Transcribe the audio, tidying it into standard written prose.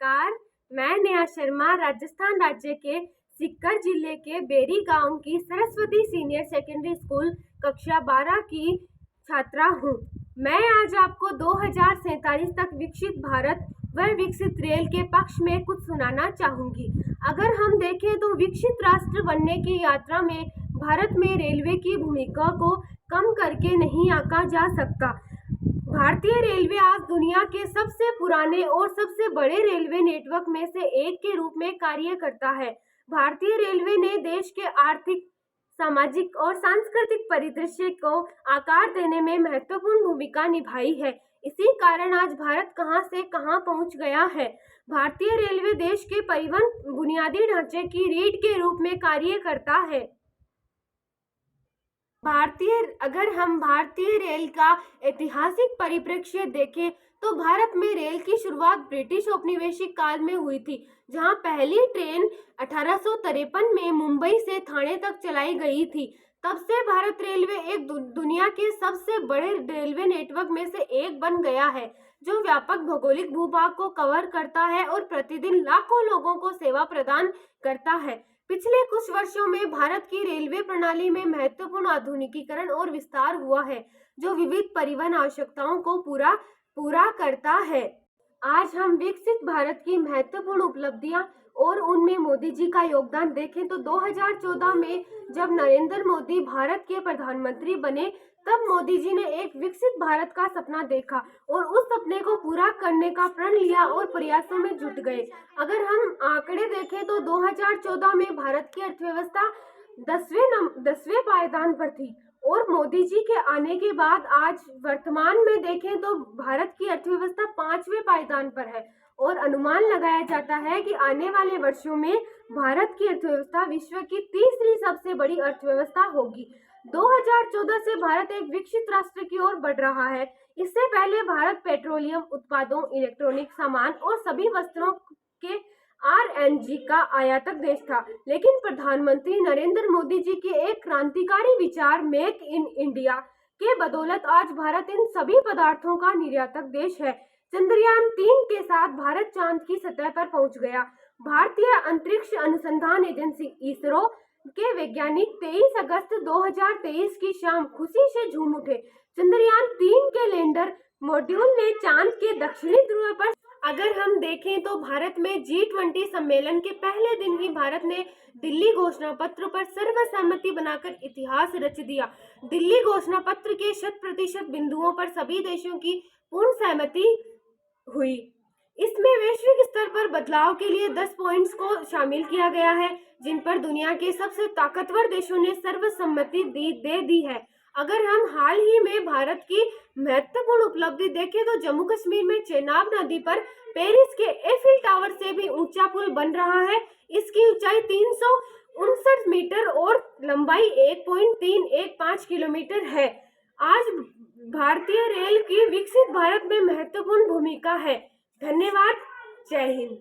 नमस्कार। मैं नेहा शर्मा राजस्थान राज्य के सीकर जिले के बेरी गांव की सरस्वती सीनियर सेकेंडरी स्कूल कक्षा 12 की छात्रा हूं। मैं आज आपको 2047 तक विकसित भारत व विकसित रेल के पक्ष में कुछ सुनाना चाहूंगी। अगर हम देखें तो विकसित राष्ट्र बनने की यात्रा में भारत में रेलवे की भूमिका को कम करके नहीं आंका जा सकता। भारतीय रेलवे आज दुनिया के सबसे पुराने और सबसे बड़े रेलवे नेटवर्क में से एक के रूप में कार्य करता है। भारतीय रेलवे ने देश के आर्थिक, सामाजिक और सांस्कृतिक परिदृश्य को आकार देने में महत्वपूर्ण भूमिका निभाई है। इसी कारण आज भारत कहां से कहां पहुंच गया है। भारतीय रेलवे देश के परिवहन बुनियादी ढांचे की रीढ़ के रूप में कार्य करता है। अगर हम भारतीय रेल का ऐतिहासिक परिप्रेक्ष्य देखें तो भारत में रेल की शुरुआत ब्रिटिश औपनिवेशिक काल में हुई थी, जहां पहली ट्रेन 1853 में मुंबई से ठाणे तक चलाई गई थी। तब से भारत रेलवे एक दुनिया के सबसे बड़े रेलवे नेटवर्क में से एक बन गया है, जो व्यापक भौगोलिक भूभाग को कवर करता है और प्रतिदिन लाखों लोगों को सेवा प्रदान करता है। पिछले कुछ वर्षों में भारत की रेलवे प्रणाली में महत्वपूर्ण आधुनिकीकरण और विस्तार हुआ है, जो विविध परिवहन आवश्यकताओं को पूरा करता है। आज हम विकसित भारत की महत्वपूर्ण उपलब्धियां और उनमें मोदी जी का योगदान देखें तो 2014 में जब नरेंद्र मोदी भारत के प्रधानमंत्री बने, तब मोदी जी ने एक विकसित भारत का सपना देखा और उस सपने को पूरा करने का प्रण लिया और प्रयासों में जुट गए। अगर हम आंकड़े देखें तो 2014 में भारत की अर्थव्यवस्था 10वें पायदान पर थी और मोदी जी के आने के बाद आज वर्तमान में देखें तो भारत की अर्थव्यवस्था 5वें पायदान पर है और अनुमान लगाया जाता है कि आने वाले वर्षों में भारत की अर्थव्यवस्था विश्व की तीसरी सबसे बड़ी अर्थव्यवस्था होगी। 2014 से भारत एक विकसित राष्ट्र की ओर बढ़ रहा है। इससे पहले भारत पेट्रोलियम उत्पादों, इलेक्ट्रॉनिक सामान और सभी वस्त्रों के RNG का आयातक देश था, लेकिन प्रधानमंत्री नरेंद्र मोदी जी के एक क्रांतिकारी विचार मेक इन इंडिया के बदौलत आज भारत इन सभी पदार्थों का निर्यातक देश है। चंद्रयान 3 के साथ भारत चांद की सतह पर पहुंच गया। भारतीय अंतरिक्ष अनुसंधान एजेंसी इसरो के वैज्ञानिक 23 अगस्त 2023 की शाम खुशी से झूम उठे। चंद्रयान 3 के लैंडर मॉड्यूल ने चांद के दक्षिणी ध्रुव पर। अगर हम देखें तो भारत में G20 सम्मेलन के पहले दिन ही भारत ने दिल्ली घोषणा पत्र पर सर्वसम्मति बनाकर इतिहास रच दिया। दिल्ली घोषणा पत्र के 100% बिंदुओं पर सभी देशों की पूर्ण सहमति हुई। इसमें वैश्विक स्तर पर बदलाव के लिए 10 पॉइंट्स को शामिल किया गया है, जिन पर दुनिया के सबसे ताकतवर देशों ने सर्वसम्मति दे दी है। अगर हम हाल ही में भारत की महत्वपूर्ण उपलब्धि देखें तो जम्मू कश्मीर में चेनाब नदी पर पेरिस के एफिल टावर से भी ऊंचा पुल बन रहा है। इसकी ऊंचाई 359 मीटर और लंबाई 1.315 किलोमीटर है। आज भारतीय रेल की विकसित भारत में महत्वपूर्ण भूमिका है। धन्यवाद। जय हिंद।